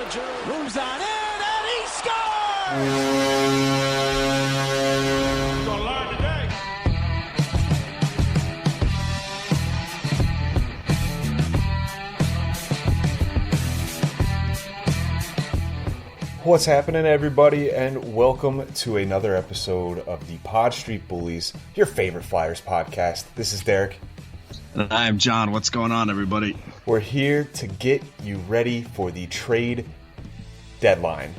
Bellinger moves on in, and he scores! Gonna learn today. What's happening, everybody, and welcome to another episode of the Pod Street Bullies, your favorite Flyers podcast. This is Derek. And I'm John. What's going on, everybody? We're here to get you ready for the trade deadline.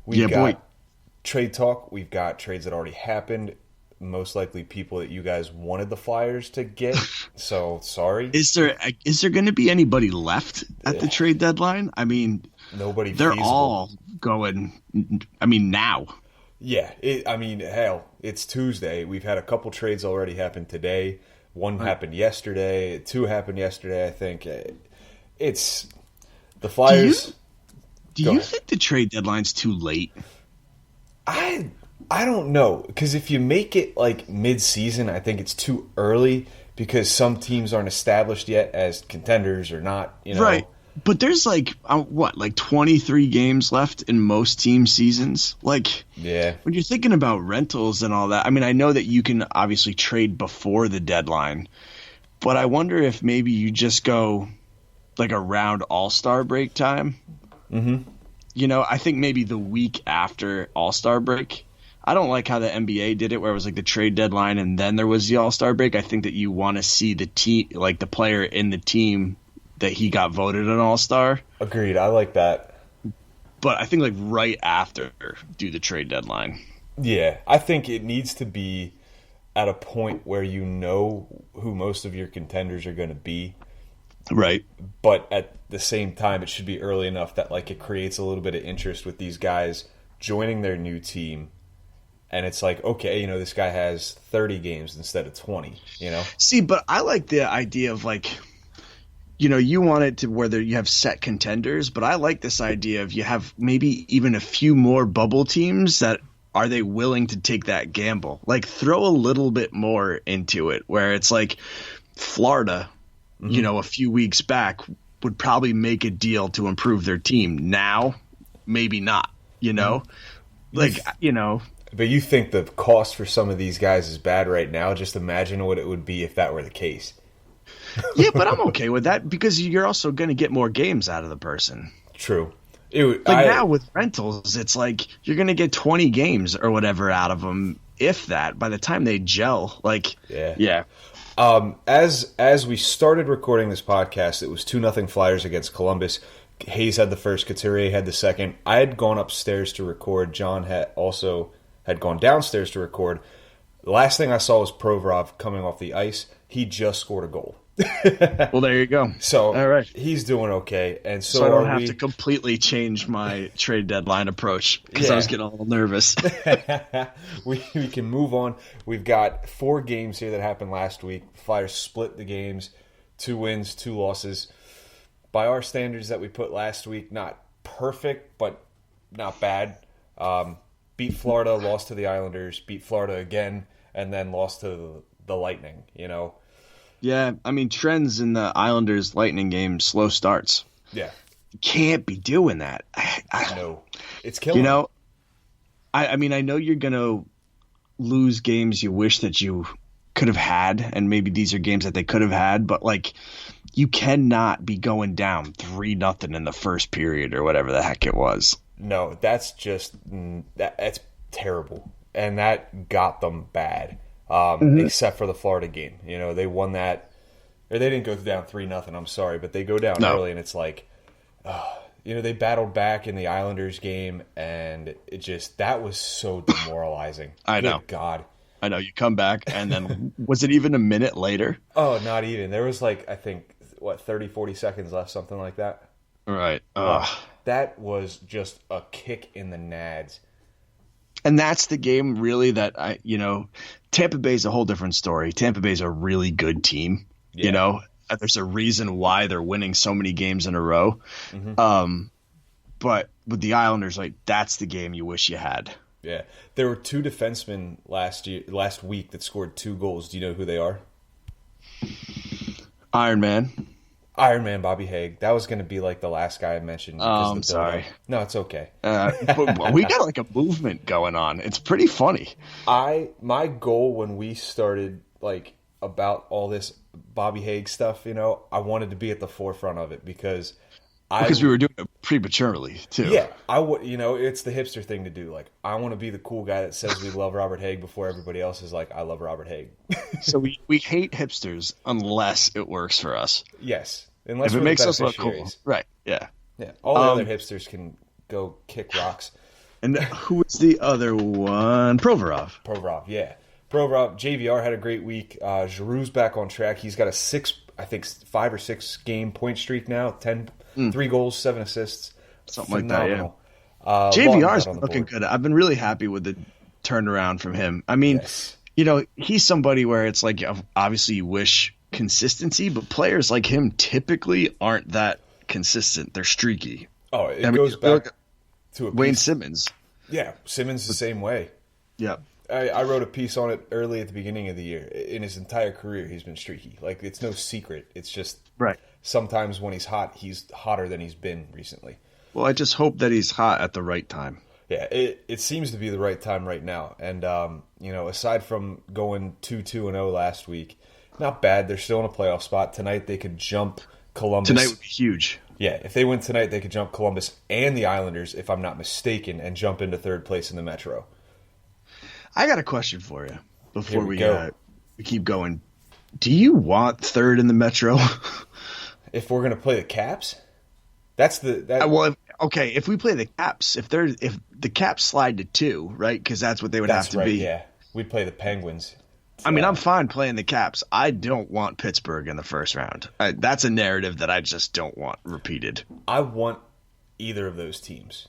We've got trade talk. We've got trades that already happened. Most likely people that you guys wanted the Flyers to get. So, sorry. Is there going to be anybody left at the trade deadline? I mean, nobody. They're feasible. all going. I mean, now. Yeah. Hell, it's Tuesday. We've had a couple trades already happen today. One happened yesterday. Two happened yesterday, I think. It's the Flyers. Do you think the trade deadline's too late? I don't know, because if you make it like mid-season, I think it's too early because some teams aren't established yet as contenders or not. Right. But there's like 23 games left in most team seasons. Like, yeah. When you're thinking about rentals and all that, I mean, I know that you can obviously trade before the deadline, but I wonder if maybe you just go like around All-Star break time. Mm-hmm. I think maybe the week after All-Star break. I don't like how the NBA did it, where it was like the trade deadline and then there was the All-Star break. I think that you want to see the team, like the player in the team, that he got voted an All-Star. Agreed. I like that. But I think like right after do the trade deadline. Yeah. I think it needs to be at a point where you know who most of your contenders are going to be. Right. But at the same time, it should be early enough that like it creates a little bit of interest with these guys joining their new team. And it's like, okay, this guy has 30 games instead of 20, See, but I like the idea of like, you want it to where you have set contenders, but I like this idea of you have maybe even a few more bubble teams that are they willing to take that gamble? Like throw a little bit more into it where it's like Florida, a few weeks back would probably make a deal to improve their team. Now, maybe not, But you think the cost for some of these guys is bad right now? Just imagine what it would be if that were the case. Yeah, but I'm okay with that because you're also going to get more games out of the person. True. Now with rentals, it's like you're going to get 20 games or whatever out of them, if that, by the time they gel. Like, yeah. As we started recording this podcast, it was 2-0 Flyers against Columbus. Hayes had the first, Couturier had the second. I had gone upstairs to record. John had gone downstairs to record. The last thing I saw was Provorov coming off the ice. He just scored a goal. Well, there you go. So all right. He's doing okay. And so I don't have to completely change my trade deadline approach because I was getting a little nervous. we can move on. We've got 4 games here that happened last week. Flyers split the games, 2 wins, 2 losses. By our standards that we put last week, not perfect, but not bad. Beat Florida, lost to the Islanders, beat Florida again, and then lost to the Lightning, Yeah, I mean, trends in the Islanders Lightning game, slow starts. Yeah. You can't be doing that. No. It's killing. I mean, I know you're going to lose games you wish that you could have had, and maybe these are games that they could have had, but like you cannot be going down 3-0 in the first period or whatever the heck it was. No, that's that's terrible. And that got them bad. Except for the Florida game. They won that, or they didn't go down 3-0, I'm sorry, but they go down early and it's like, they battled back in the Islanders game and that was so demoralizing. I know. Good God. I know. You come back and then, was it even a minute later? Oh, not even. There was like, I think, 30, 40 seconds left, something like that. Right. That was just a kick in the nads. And that's the game really that Tampa Bay's a whole different story. Tampa Bay's a really good team. Yeah. There's a reason why they're winning so many games in a row. Mm-hmm. But with the Islanders, like that's the game you wish you had. Yeah. There were 2 defensemen last week that scored 2 goals. Do you know who they are? Iron Man. Iron Man Bobby Haig. That was going to be like the last guy I mentioned. Because I'm sorry. No, it's okay. But we got like a movement going on. It's pretty funny. My goal when we started like about all this Bobby Haig stuff, I wanted to be at the forefront of it because we were doing it prematurely too. Yeah, I would. It's the hipster thing to do. Like, I want to be the cool guy that says we love Robert Haig before everybody else is like, I love Robert Haig. So we hate hipsters unless it works for us. Yes, unless if it we're makes the us look cool, beneficiaries. right? Yeah, yeah. All the other hipsters can go kick rocks. And who was the other one? Provorov, yeah. Provorov. JVR had a great week. Giroux's back on track. He's got a 5 or 6 game point streak now. 3 goals, 7 assists. Something Phenomenal. Like that, yeah. JVR's looking good. I've been really happy with the turnaround from him. I mean, yes. He's somebody where it's like, obviously you wish consistency, but players like him typically aren't that consistent. They're streaky. Oh, it goes back to Wayne Simmons. Yeah, Simmons the same way. Yeah. I wrote a piece on it early at the beginning of the year. In his entire career, he's been streaky. Like, it's no secret. It's just sometimes when he's hot, he's hotter than he's been recently. Well, I just hope that he's hot at the right time. Yeah, it seems to be the right time right now. And, aside from going 2-2-0 last week, not bad. They're still in a playoff spot. Tonight they could jump Columbus. Tonight would be huge. Yeah, if they win tonight, they could jump Columbus and the Islanders, if I'm not mistaken, and jump into third place in the Metro. I got a question for you before we keep going. Do you want third in the Metro? If we're going to play the Caps? That's if we play the Caps, if the Caps slide to 2, right? Because that's what they would have to be. Yeah, we'd play the Penguins. I mean, I'm fine playing the Caps. I don't want Pittsburgh in the first round. That's a narrative that I just don't want repeated. I want either of those teams.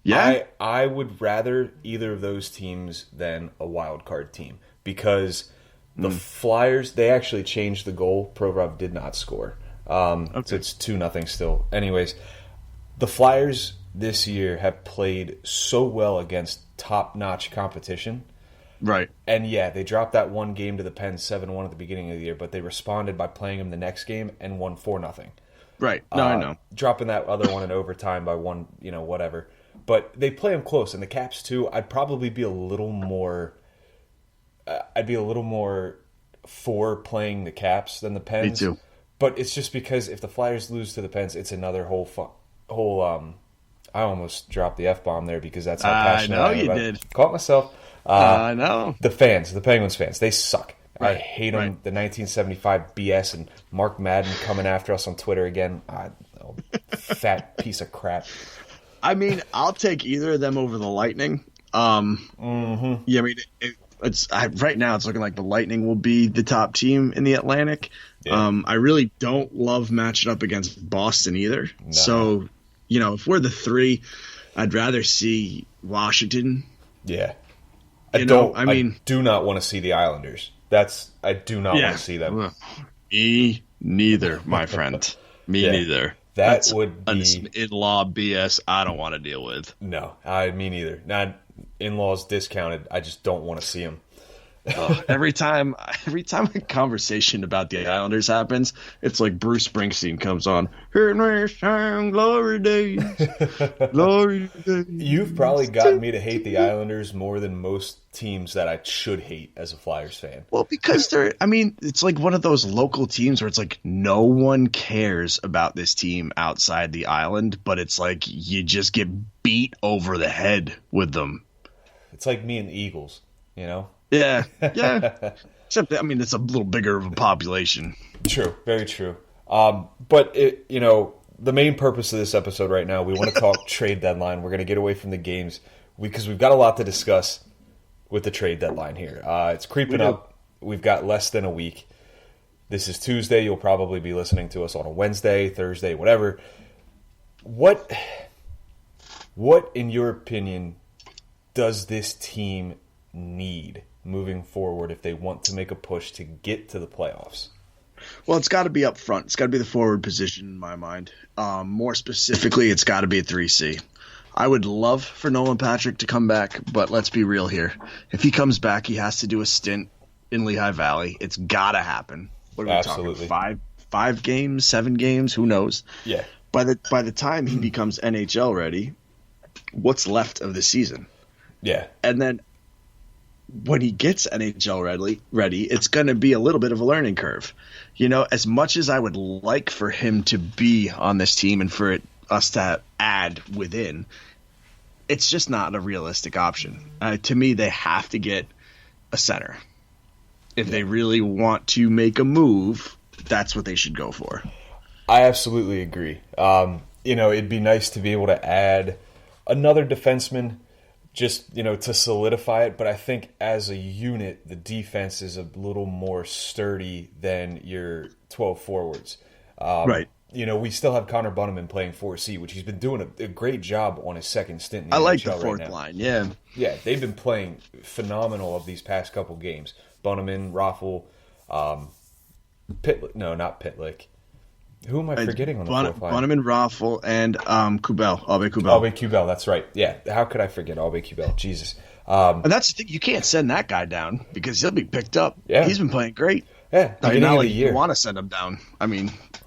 Yeah? I would rather either of those teams than a wild card team because the Flyers, they actually changed the goal. Provorov did not score. So it's 2-0 still. Anyways, the Flyers this year have played so well against top-notch competition. Right. And yeah, they dropped that one game to the Pens 7-1 at the beginning of the year, but they responded by playing them the next game and won 4-0. Right. No, I know. Dropping that other one in overtime by one, whatever. But they play them close, and the Caps too. I'd probably be a little more. For playing the Caps than the Pens. Me too. But it's just because if the Flyers lose to the Pens, it's another whole. I almost dropped the F-bomb there because that's how passionate I am. I know you did. Caught myself. I know. The Penguins fans, they suck. Right. I hate them. Right. The 1975 BS and Mark Madden coming after us on Twitter again. Fat piece of crap. I mean, I'll take either of them over the Lightning. Yeah, I mean, right now it's looking like the Lightning will be the top team in the Atlantic. Yeah. I really don't love matching up against Boston either. No. So, if we're the 3, I'd rather see Washington. Yeah. I do not want to see the Islanders. I do not want to see them. Me neither, my friend. Me neither. That's would be some in-law BS I don't want to deal with. No, me neither. Not in-laws discounted. I just don't want to see them. Every time a conversation about the Islanders happens, it's like Bruce Springsteen comes on. Glory days, glory days. You've probably gotten me to hate the Islanders more than most teams that I should hate as a Flyers fan. Well, because it's like one of those local teams where it's like no one cares about this team outside the island, but it's like you just get beat over the head with them. It's like me and the Eagles, Yeah. Except, it's a little bigger of a population. True, very true. But the main purpose of this episode right now, we want to talk trade deadline. We're going to get away from the games because we've got a lot to discuss with the trade deadline here. It's creeping up. We've got less than a week. This is Tuesday. You'll probably be listening to us on a Wednesday, Thursday, whatever. What, in your opinion, does this team need moving forward if they want to make a push to get to the playoffs? Well, it's got to be up front. It's got to be the forward position in my mind. More specifically, it's got to be a 3C. I would love for Nolan Patrick to come back, but let's be real here. If he comes back, he has to do a stint in Lehigh Valley. It's got to happen. What are we talking? 5 games, 7 games, who knows? Yeah. By the time he becomes NHL ready, what's left of the season? Yeah. And then when he gets NHL ready, it's going to be a little bit of a learning curve. You know, as much as I would like for him to be on this team and for us to add within, it's just not a realistic option. To me, they have to get a center. If they really want to make a move, that's what they should go for. I absolutely agree. It'd be nice to be able to add another defenseman just, to solidify it. But I think as a unit, the defense is a little more sturdy than your 12 forwards. Right. We still have Connor Bunnaman playing 4C, which he's been doing a great job on his second stint in the I like NHL the fourth right now. line, yeah. Yeah, they've been playing phenomenal of these past couple games. Bunnaman, Raffle, not Pitlick. Who am I forgetting on the fourth line? Bunnaman, Raffle, and Kubel, Abe Kubel. Abe Kubel, that's right. Yeah, how could I forget Abe Kubel? Jesus. And that's the thing, you can't send that guy down because he'll be picked up. Yeah. He's been playing great. Yeah, beginning not of like the year. you want to send him down.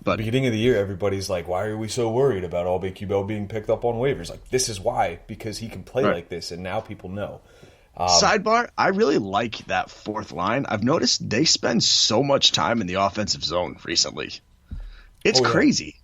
But Beginning of the year, everybody's like, why are we so worried about Abe Kubel being picked up on waivers? Like, this is why, because he can play like this, and now people know. Sidebar, I really like that fourth line. I've noticed they spend so much time in the offensive zone recently. It's crazy.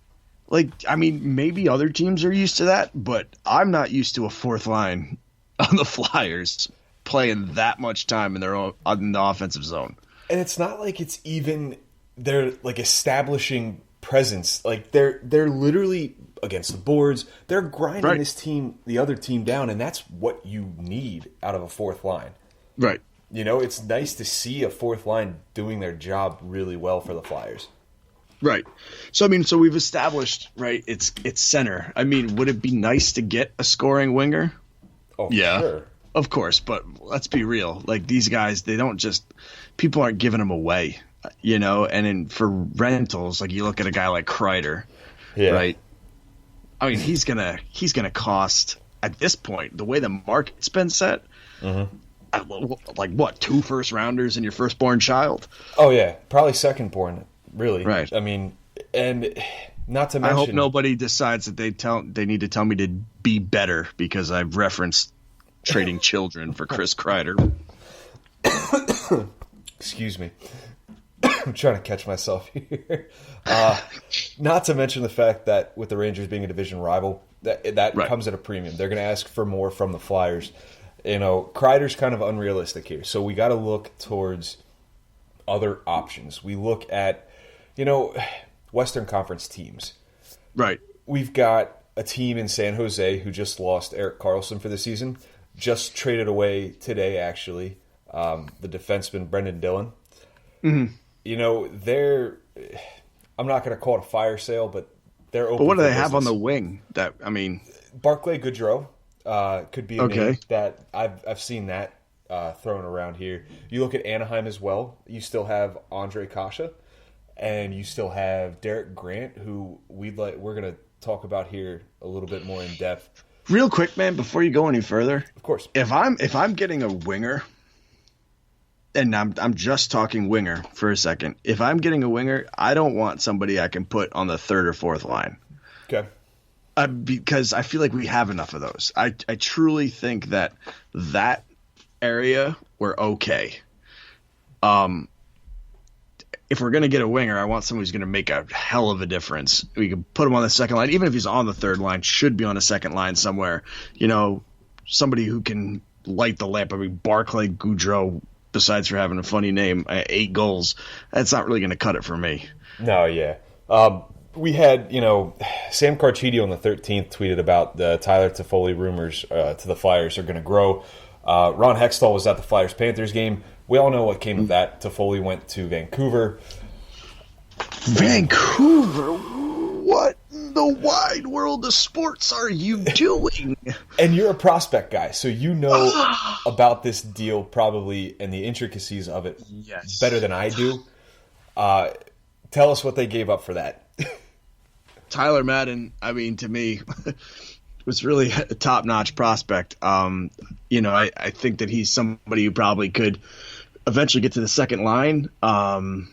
Maybe other teams are used to that, but I'm not used to a fourth line on the Flyers playing that much time in the offensive zone. And it's not like it's even they're like establishing presence. Like they're literally against the boards. They're grinding the other team down, and that's what you need out of a fourth line. Right. It's nice to see a fourth line doing their job really well for the Flyers. Right. So we've established, right, it's center. Would it be nice to get a scoring winger? Oh, yeah. Sure. Of course, but let's be real. Like, these guys, they don't just – people aren't giving them away, And for rentals, like, you look at a guy like Kreider, right? He's gonna cost, at this point, the way the market's been set, like, what, 2 first-rounders and your firstborn child? Oh, yeah. Probably second-born, really. Right. And not to mention – I hope nobody decides that they need to tell me to be better because I've referenced – trading children for Chris Kreider. Excuse me. I'm trying to catch myself here. Not to mention the fact that with the Rangers being a division rival, that comes at a premium. They're going to ask for more from the Flyers. Kreider's kind of unrealistic here. So we got to look towards other options. We look at, Western Conference teams. Right. We've got a team in San Jose who just lost Erik Karlsson for the season. Just traded away today, actually, the defenseman Brendan Dillon. Mm-hmm. I'm not going to call it a fire sale, but they're open. But what do they business. have on the wing? Barclay Goodrow could be a okay. name that I've seen that thrown around here. You look at Anaheim as well. You still have Andre Kasha, and you still have Derek Grant, who we're going to talk about here a little bit more in depth. Real quick, man, before you go any further, of course, if I'm getting a winger, and I'm just talking winger for a second. If I'm getting a winger, I don't want somebody I can put on the third or fourth line. Okay. Because I feel like we have enough of those. I truly think that area we're okay. If we're going to get a winger, I want someone who's going to make a hell of a difference. We can put him on the second line. Even if he's on the third line, should be on a second line somewhere. Somebody who can light the lamp. Barclay Goodrow, besides for having a funny name, 8 goals, that's not really going to cut it for me. No, yeah. We had, Sam Carchidi on the 13th tweeted about the Tyler Toffoli rumors to the Flyers are going to grow. Ron Hextall was at the Flyers-Panthers game. We all know what came of that. Toffoli went to Vancouver. Vancouver? What in the wide world of sports are you doing? And you're a prospect guy, so you know about this deal probably and the intricacies of it better than I do. Tell us what they gave up for that. Tyler Madden, to me, was really a top-notch prospect. I think that he's somebody who probably could eventually get to the second line. And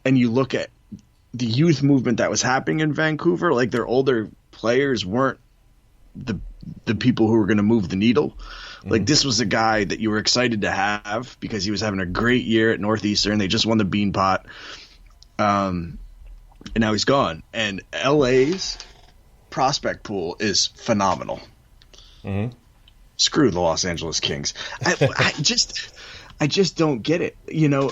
you look at the youth movement that was happening in Vancouver, like their older players weren't the people who were going to move the needle. Like this was a guy that you were excited to have because he was having a great year at Northeastern. They just won the Beanpot. And now he's gone. And LA's prospect pool is phenomenal. Mm-hmm. Screw the Los Angeles Kings. I just don't get it. You know,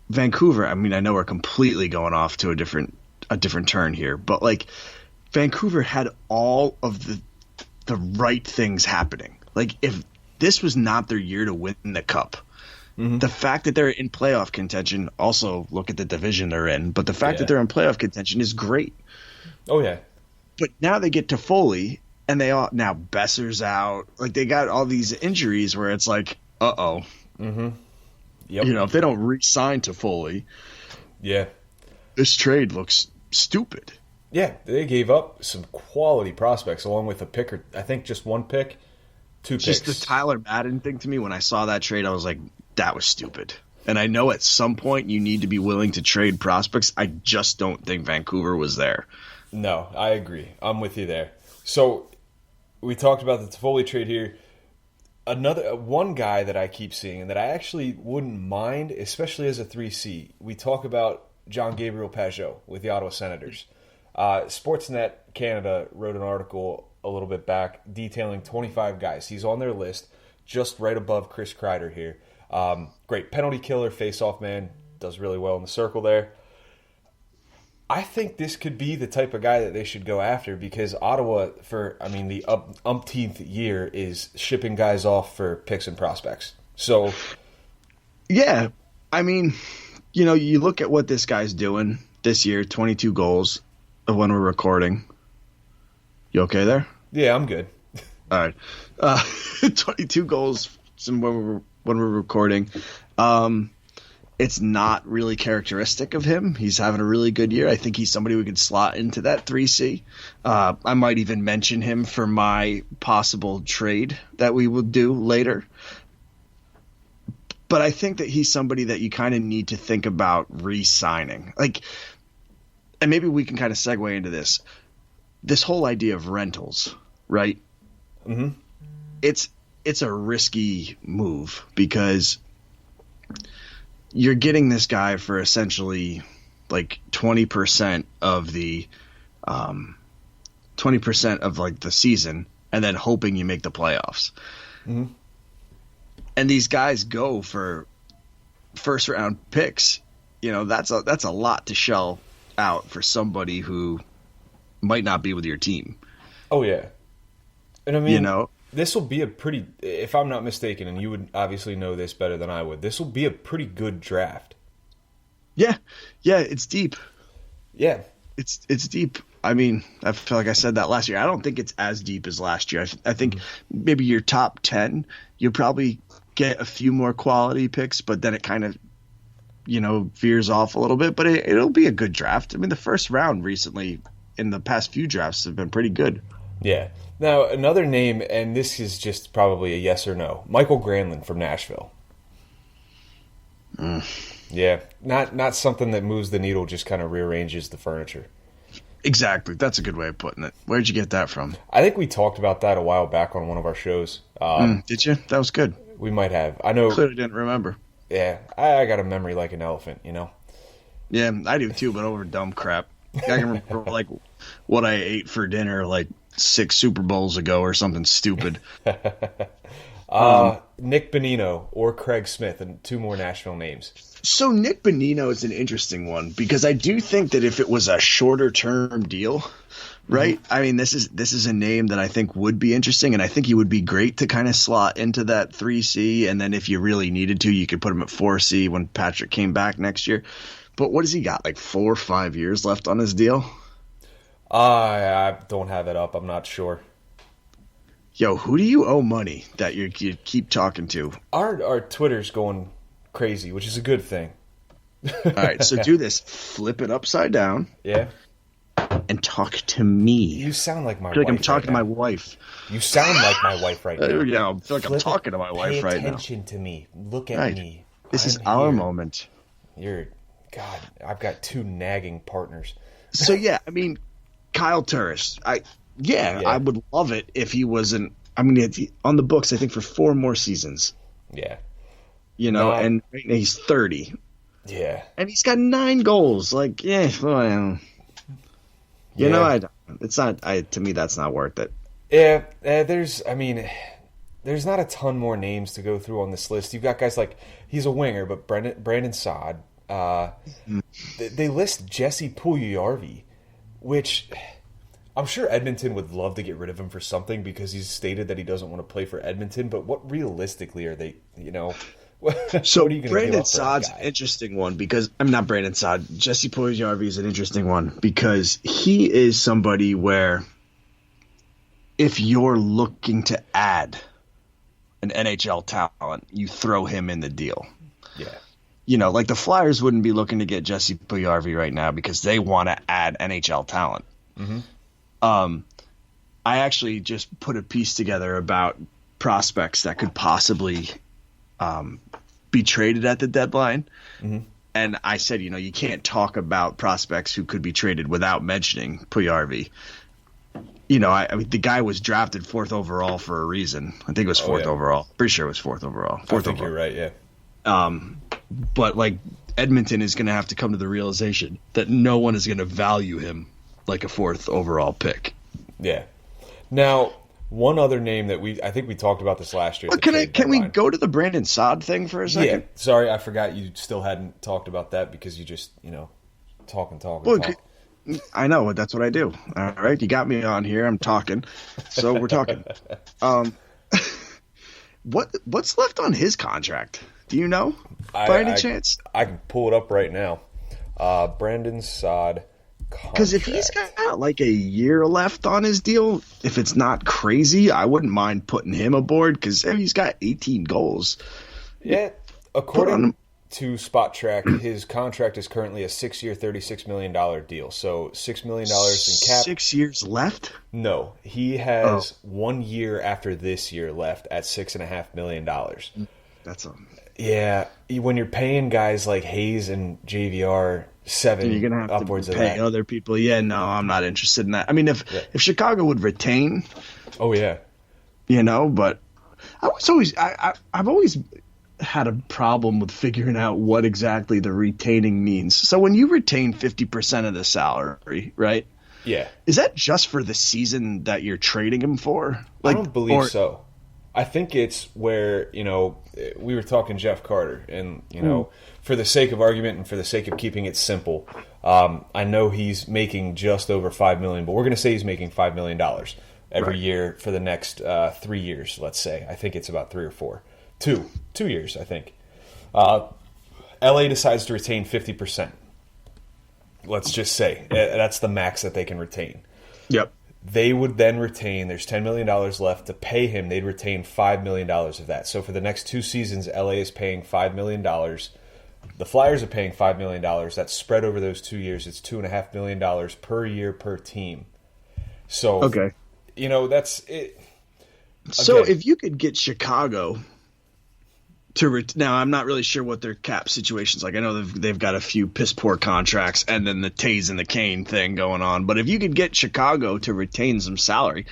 Vancouver, I mean, I know we're completely going off to a different turn here, but like Vancouver had all of the right things happening. Like if this was not their year to win the cup, the fact that they're in playoff contention, also look at the division they're in, but the fact that they're in playoff contention is great. Oh yeah. But now they get to Foley and now Besser's out. Like they got all these injuries where it's like, uh-oh. Mm-hmm. Yep. You know, if they don't re-sign to Foley, this trade looks stupid. Yeah, they gave up some quality prospects along with a pick, or I think just one pick, two picks. Just the Tyler Madden thing to me, when I saw that trade, I was like, that was stupid. And I know at some point you need to be willing to trade prospects. I just don't think Vancouver was there. No, I agree. I'm with you there. So we talked about the Toffoli trade here. One guy that I keep seeing and that I actually wouldn't mind, especially as a 3C, we talk about John Gabriel Pageau with the Ottawa Senators. Sportsnet Canada wrote an article a little bit back detailing 25 guys. He's on their list, just right above Chris Kreider here. Great penalty killer, face-off man, does really well in the circle there. I think this could be the type of guy that they should go after because Ottawa, the umpteenth year, is shipping guys off for picks and prospects. So, yeah, I mean, you know, you look at what this guy's doing this year, 22 goals when we're recording. You okay there? Yeah, I'm good. All right. 22 goals when we're recording. It's not really characteristic of him. He's having a really good year. I think he's somebody we could slot into that 3C. I might even mention him for my possible trade that we will do later. But I think that he's somebody that you kind of need to think about re-signing. Like, and maybe we can kind of segue into this. This whole idea of rentals, right? Mm-hmm. It's a risky move because you're getting this guy for essentially like 20% of the 20% of like the season and then hoping you make the playoffs. Mm-hmm. And these guys go for first round picks. You know, that's a lot to shell out for somebody who might not be with your team. Oh yeah. And I mean, you know, this will be a pretty, if I'm not mistaken, and you would obviously know this better than I would, this will be a pretty good draft. Yeah, it's deep. Yeah. It's deep. I mean, I feel like I said that last year. I don't think it's as deep as last year. I think maybe your top 10, you'll probably get a few more quality picks, but then it kind of, you know, veers off a little bit. But it'll be a good draft. I mean, the first round recently in the past few drafts have been pretty good. Yeah. Now, another name, and this is just probably a yes or no, Michael Granlund from Nashville. Yeah, not something that moves the needle, just kind of rearranges the furniture. Exactly. That's a good way of putting it. Where'd you get that from? I think we talked about that a while back on one of our shows. Did you? That was good. We might have. I know. Clearly didn't remember. Yeah, I got a memory like an elephant, you know? Yeah, I do too, but over dumb crap. I can remember like what I ate for dinner like 6 Super Bowls ago or something stupid. Nick Bonino or Craig Smith, and 2 more Nashville names. So Nick Bonino is an interesting one because I do think that if it was a shorter term deal, right? I mean, this is a name that I think would be interesting, and I think he would be great to kind of slot into that 3C, and then if you really needed to, you could put him at 4C when Patrick came back next year. But what has he got, like 4 or 5 years left on his deal? I don't have it up. I'm not sure. Yo, who do you owe money that you keep talking to? Our Twitter's going crazy, which is a good thing. All right, so do this. Flip it upside down. Yeah. And talk to me. You sound like my wife. I feel like I'm talking to my wife. You sound like my wife right now. Yeah, I feel like I'm talking to my wife right now. Pay attention to me. Look at me. This is our moment. You're God, I've got two nagging partners. So yeah, I mean, Kyle Turris, I would love it if he wasn't. I mean, on the books, I think for 4 more seasons. Yeah, and right now he's 30. Yeah, and he's got 9 goals. Like, it's not. To me, that's not worth it. Yeah, there's not a ton more names to go through on this list. You've got guys like, he's a winger, but Brandon Saad. They list Jesse Puljujarvi, which I'm sure Edmonton would love to get rid of him for something because he's stated that he doesn't want to play for Edmonton. But what realistically are they? So what are you Brandon Saad's an interesting one because I'm not Brandon Saad. Jesse Puljujarvi is an interesting one because he is somebody where if you're looking to add an NHL talent, you throw him in the deal. Yeah. Like the Flyers wouldn't be looking to get Jesse Puljujarvi right now because they want to add NHL talent. Mm-hmm. I actually just put a piece together about prospects that could possibly be traded at the deadline. Mm-hmm. And I said, you can't talk about prospects who could be traded without mentioning Puljujarvi. I mean, the guy was drafted 4th overall for a reason. I think it was 4th overall. Pretty sure it was 4th overall. I think you're right, yeah. But, like, Edmonton is going to have to come to the realization that no one is going to value him like a 4th overall pick. Yeah. Now, one other name that I think we talked about this last year. But can we go to the Brandon Saad thing for a second? Yeah. Sorry, I forgot you still hadn't talked about that because you just, talk. I know, that's what I do. All right, you got me on here. I'm talking, so we're talking. What's left on his contract? Do you know by any chance? I can pull it up right now. Brandon Saad contract. Because if he's got like a year left on his deal, if it's not crazy, I wouldn't mind putting him aboard because he's got 18 goals. Yeah, according to Spot Track, his contract is currently a 6-year, $36 million deal. So $6 million in cap. 6 years left? No, he has 1 year after this year left at $6.5 million. That's yeah. When you're paying guys like Hayes and JVR you're gonna have upwards to pay of that. Other people. Yeah, no, I'm not interested in that. I mean, if Chicago would retain, but I've always had a problem with figuring out what exactly the retaining means. So when you retain 50% of the salary, right? Yeah. Is that just for the season that you're trading him for? I don't believe so. I think it's where, we were talking Jeff Carter and, for the sake of argument and for the sake of keeping it simple, I know he's making just over $5 million, but we're going to say he's making $5 million every year for the next 3 years, let's say. I think it's about 3 or 4. 2 years, I think. LA decides to retain 50%. Let's just say that's the max that they can retain. Yep. They would then retain, there's $10 million left to pay him. They'd retain $5 million of that. So for the next 2 seasons, LA is paying $5 million. The Flyers are paying $5 million. That's spread over those 2 years. It's $2.5 million per year per team. So, that's it. So if you could get Chicago now, I'm not really sure what their cap situation's like. I know they've got a few piss poor contracts and then the Taze and the Kane thing going on. But if you could get Chicago to retain some salary,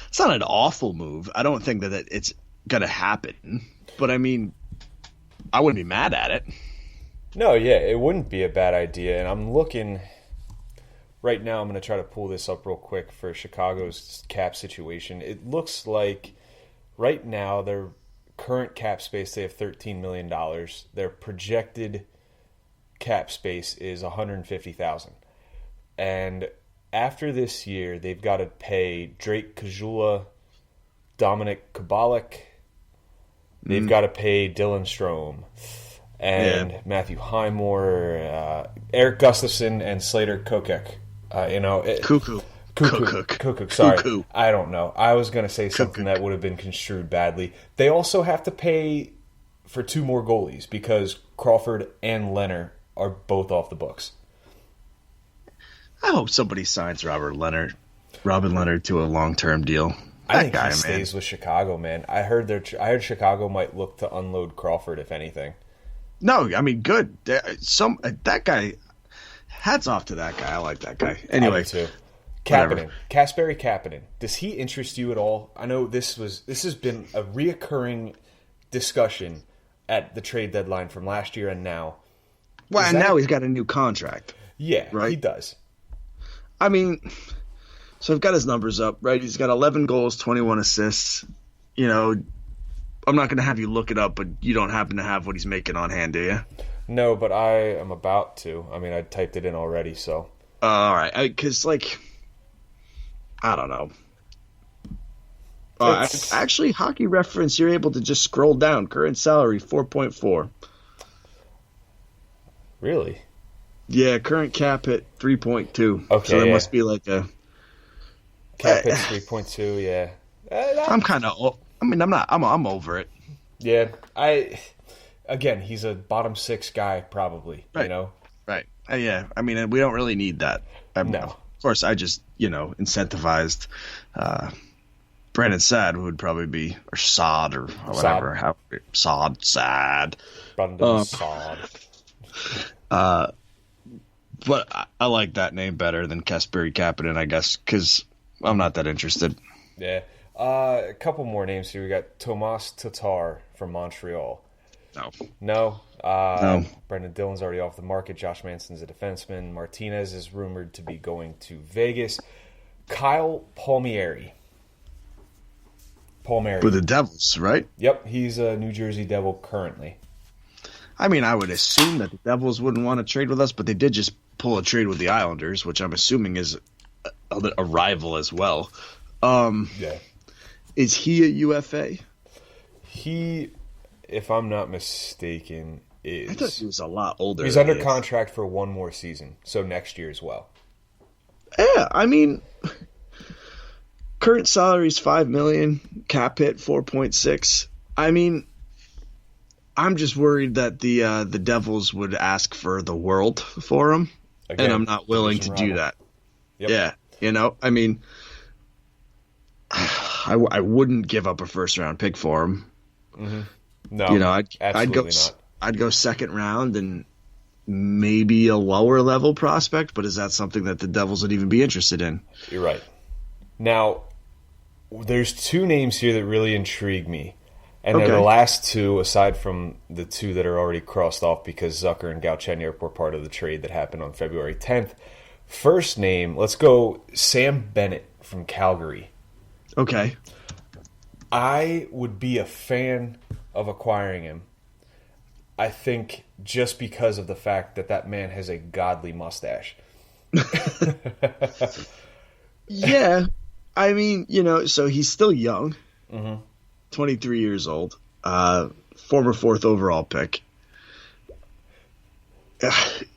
it's not an awful move. I don't think that it's going to happen. But, I mean, I wouldn't be mad at it. No, yeah, it wouldn't be a bad idea. And I'm looking right now. I'm going to try to pull this up real quick for Chicago's cap situation. It looks like right now they're current cap space, they have $13 million. Their projected cap space is $150,000. And after this year, they've got to pay Drake Caggiula, Dominic Kubalik. They've got to pay Dylan Strome and Matthew Highmore, Eric Gustafson, and Slater Kokek. Cuckoo. Sorry. Cuckoo. I don't know. I was going to say something that would have been construed badly. They also have to pay for 2 more goalies because Crawford and Leonard are both off the books. I hope somebody signs Robin Leonard to a long-term deal. I think he stays with Chicago, man. I heard Chicago might look to unload Crawford, if anything. No, I mean, good. That guy. Hats off to that guy. I like that guy. Anyway, too. Whatever. Kasperi Kapanen. Does he interest you at all? I know this has been a reoccurring discussion at the trade deadline from last year and now. Well, and now he's got a new contract. Yeah, right? He does. I mean, so I've got his numbers up, right? He's got 11 goals, 21 assists. You know, I'm not going to have you look it up, but you don't happen to have what he's making on hand, do you? No, but I am about to. I mean, I typed it in already, so. All right. Because, I don't know. Actually, Hockey Reference, you're able to just scroll down. Current salary, 4.4. Really? Yeah, current cap hit 3.2. Okay, so there must be like a cap hit 3.2. Yeah, I'm kind of. I mean, I'm not. I'm over it. Yeah, again, he's a bottom six guy, probably. Right. You know. Right. Yeah. I mean, we don't really need that. No. Of course, I just incentivized Brandon Saad, who would probably be, or Sod or whatever. Sad. Brandon Saad. But I like that name better than Kasperi Kapanen, I guess, because I'm not that interested. Yeah. A couple more names here. We got Tomas Tatar from Montreal. No. No. Brendan Dillon's already off the market. Josh Manson's a defenseman. Martinez is rumored to be going to Vegas. Kyle Palmieri. With the Devils, right? Yep, he's a New Jersey Devil currently. I mean, I would assume that the Devils wouldn't want to trade with us, but they did just pull a trade with the Islanders, which I'm assuming is a rival as well. Yeah. Is he a UFA? He, if I'm not mistaken, is. I thought he was a lot older. He's under contract for one more season, so next year as well. Yeah, I mean, current salary is $5 million, cap hit 4.6. I mean, I'm just worried that the Devils would ask for the world for him, again, and I'm not willing to do that. Yep. Yeah, I mean, I wouldn't give up a first round pick for him. Mm-hmm. No, I'd go second round and maybe a lower level prospect, but is that something that the Devils would even be interested in? You're right. Now, there's two names here that really intrigue me. And they're the last two, aside from the two that are already crossed off because Zucker and Galchenyuk were part of the trade that happened on February 10th. First name, let's go Sam Bennett from Calgary. Okay. I would be a fan of acquiring him. I think just because of the fact that man has a godly mustache. Yeah. I mean, so he's still young. Mm-hmm. 23 years old. Former 4th overall pick.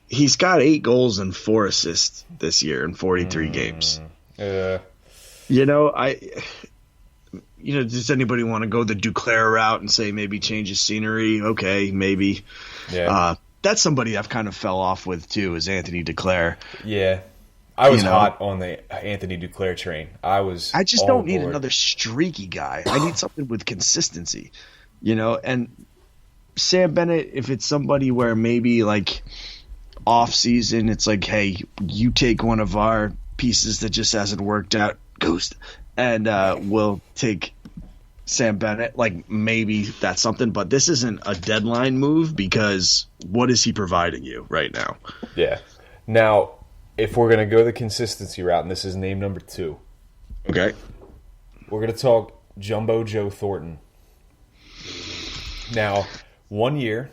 He's got 8 goals and 4 assists this year in 43 games. Does anybody want to go the Duclair route and say maybe change his scenery? Okay, maybe. Yeah. That's somebody I've kind of fell off with too, is Anthony Duclair. Yeah. I was hot on the Anthony Duclair train. I just don't need another streaky guy. I need something with consistency, and Sam Bennett, if it's somebody where maybe like off season, it's like, hey, you take one of our pieces that just hasn't worked out, Ghost, and we'll take Sam Bennett. Like maybe that's something, but this isn't a deadline move because what is he providing you right now? Yeah. Now, if we're going to go the consistency route, and this is name number 2. Okay. We're going to talk Jumbo Joe Thornton. Now, 1 year,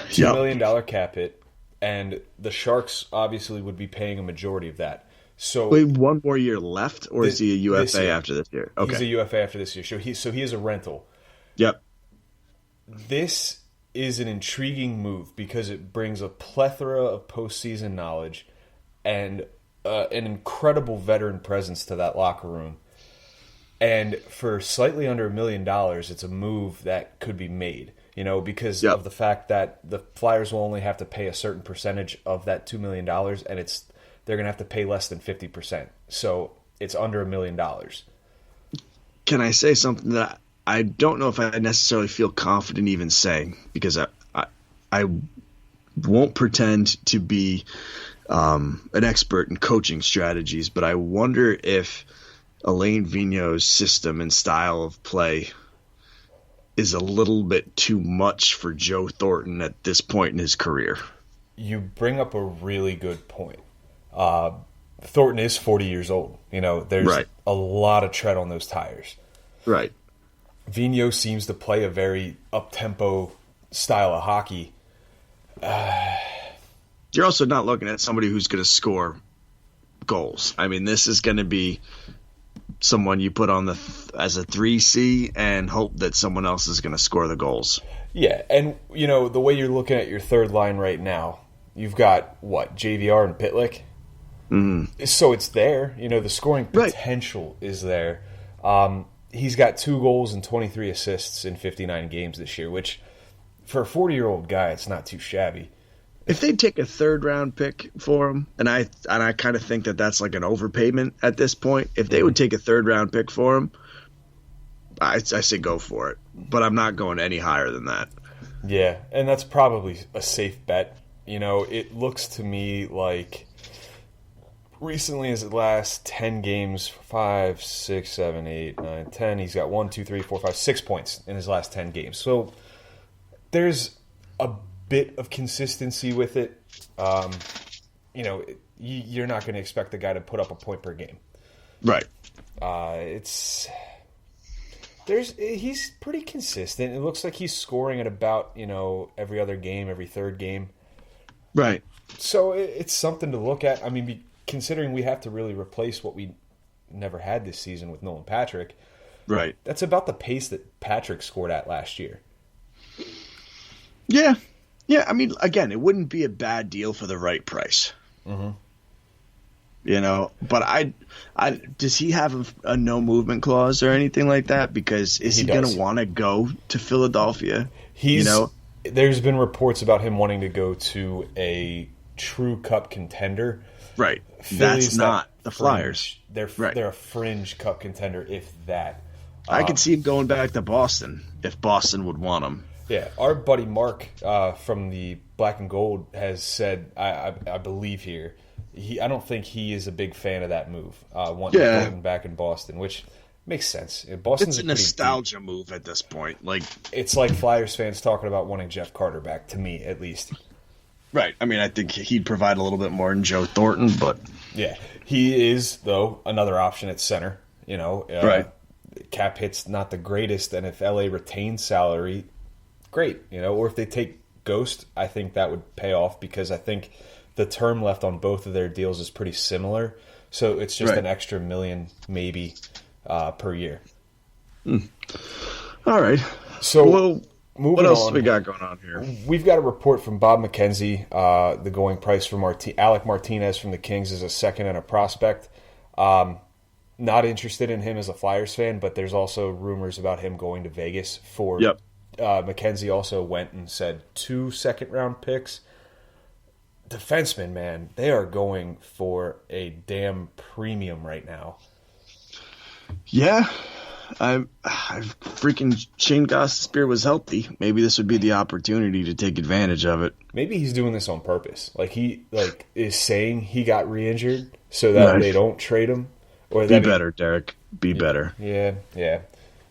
$2 million cap hit, and the Sharks obviously would be paying a majority of that. So, wait, 1 more year left, or is he a UFA after this year? Okay. He's a UFA after this year. So he is a rental. Yep. This is an intriguing move because it brings a plethora of postseason knowledge and an incredible veteran presence to that locker room. And for slightly under $1 million, it's a move that could be made, because of the fact that the Flyers will only have to pay a certain percentage of that $2 million, and they're going to have to pay less than 50%. So it's under $1 million. Can I say something that I don't know if I necessarily feel confident even saying, because I won't pretend to be an expert in coaching strategies, but I wonder if Alain Vigneault's system and style of play is a little bit too much for Joe Thornton at this point in his career. You bring up a really good point. Thornton is 40 years old. There's a lot of tread on those tires. Right. Vigneault seems to play a very up-tempo style of hockey. You're also not looking at somebody who's going to score goals. I mean, this is going to be someone you put on as a 3C and hope that someone else is going to score the goals. Yeah, and the way you're looking at your third line right now, you've got JVR and Pitlick. Mm-hmm. So it's there. The scoring potential is there. He's got 2 goals and 23 assists in 59 games this year, which for a 40-year-old guy, it's not too shabby. If they take a 3rd-round pick for him, and I kind of think that that's like an overpayment at this point, if they would take a 3rd-round pick for him, I say go for it. But I'm not going any higher than that. Yeah, and that's probably a safe bet. It looks to me like recently his last 10 games, 5, 6, 7, 8, 9, 10, he's got 1, 2, 3, 4, 5, 6 points in his last 10 games. So there's a bit of consistency with it. You're not going to expect the guy to put up a point per game. Right. He's pretty consistent. It looks like he's scoring at about, every other game, every third game. Right. So it's something to look at. I mean, considering we have to really replace what we never had this season with Nolan Patrick. Right. That's about the pace that Patrick scored at last year. Yeah. Yeah, I mean, again, it wouldn't be a bad deal for the right price. Mm-hmm. But I does he have a no movement clause or anything like that? Because is he going to want to go to Philadelphia? There's been reports about him wanting to go to a true cup contender. Right. Philly's That's not the Flyers. They're a fringe cup contender, if that. I could see him going back to Boston if Boston would want him. Yeah, our buddy Mark from the Black and Gold has said, I believe here, I don't think he is a big fan of that move, wanting Thornton back in Boston, which makes sense. Boston's it's a nostalgia move at this point. It's like Flyers fans talking about wanting Jeff Carter back, to me at least. Right. I mean, I think he'd provide a little bit more than Joe Thornton, but yeah, he is though another option at center. Right. Cap hit's not the greatest, and if LA retains salary, great. Or if they take Ghost, I think that would pay off because I think the term left on both of their deals is pretty similar. So it's just an extra $1 million maybe per year. All right. So what else we got going on here? We've got a report from Bob McKenzie. The going price for Alec Martinez from the Kings is a second and a prospect. Not interested in him as a Flyers fan, but there's also rumors about him going to Vegas for. Yep. McKenzie also went and said 2 second-round picks. Defensemen, man, they are going for a damn premium right now. Yeah. I freaking Shane Gostisbehere was healthy. Maybe this would be the opportunity to take advantage of it. Maybe he's doing this on purpose. He is saying he got re-injured so that they don't trade him. Or be better, Derek. Be better. Yeah.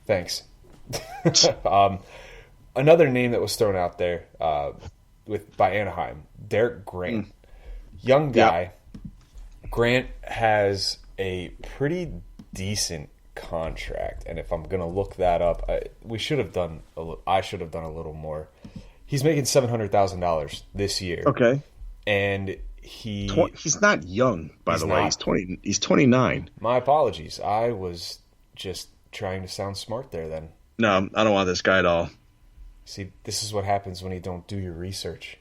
Thanks. Another name that was thrown out there by Anaheim, Derek Grant. Young guy. Yep. Grant has a pretty decent contract, and if I'm going to look that up, I should have done a little more. He's making $700,000 this year. Okay. And he's not young, by the way. He's 29. My apologies. I was just trying to sound smart there then. No, I don't want this guy at all. See, this is what happens when you don't do your research.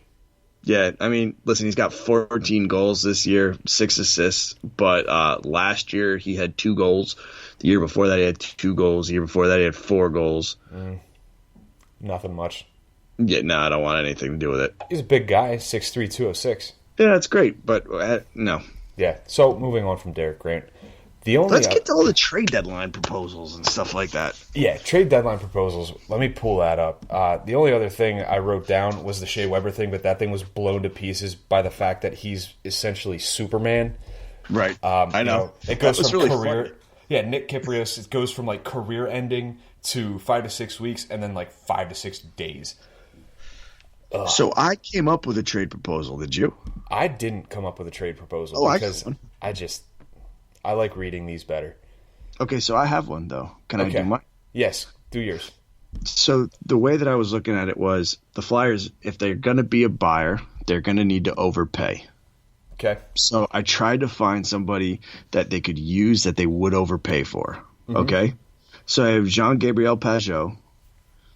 Yeah, I mean, listen, he's got 14 goals this year, 6 assists, but last year he had 2 goals. The year before that he had 2 goals. The year before that he had 4 goals. Nothing much. Yeah, no, I don't want anything to do with it. He's a big guy, 6'3", 206. Yeah, that's great, but no. Yeah, so moving on from Derek Grant. Let's get to all the trade deadline proposals and stuff like that. Yeah, trade deadline proposals. Let me pull that up. The only other thing I wrote down was the Shea Weber thing, but that thing was blown to pieces by the fact that he's essentially Superman. Right. I know. It goes from really career. funny. Yeah, Nick Kypreos. It goes from like career ending to 5 to 6 weeks, and then like 5 to 6 days. So I came up with a trade proposal. Did you? I didn't come up with a trade proposal because I like reading these better. Okay, so I have one though. Can I do mine? Yes, do yours. So the way that I was looking at it was the Flyers, if they're going to be a buyer, they're going to need to overpay. Okay. So I tried to find somebody that they could use that they would overpay for. Mm-hmm. Okay. So I have Jean-Gabriel Pageau.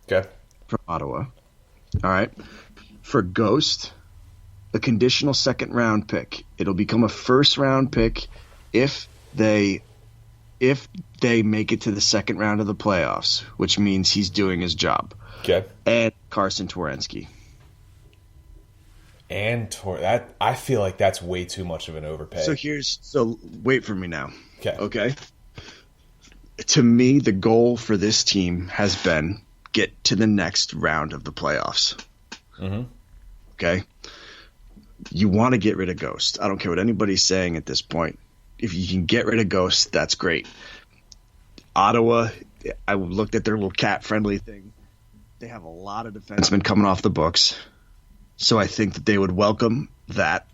Okay. From Ottawa. All right. For Ghost, a conditional second round pick. It'll become a first round pick if they make it to the second round of the playoffs, which means he's doing his job. Okay. And Carson Twarynski. That I feel like that's way too much of an overpay. So wait for me now. Okay. Okay. To me, the goal for this team has been get to the next round of the playoffs. Mm-hmm. Okay. You want to get rid of Ghost. I don't care what anybody's saying at this point. If you can get rid of Ghost, that's great. Ottawa, I looked at their little cat-friendly thing. They have a lot of defensemen coming off the books. So I think that they would welcome that.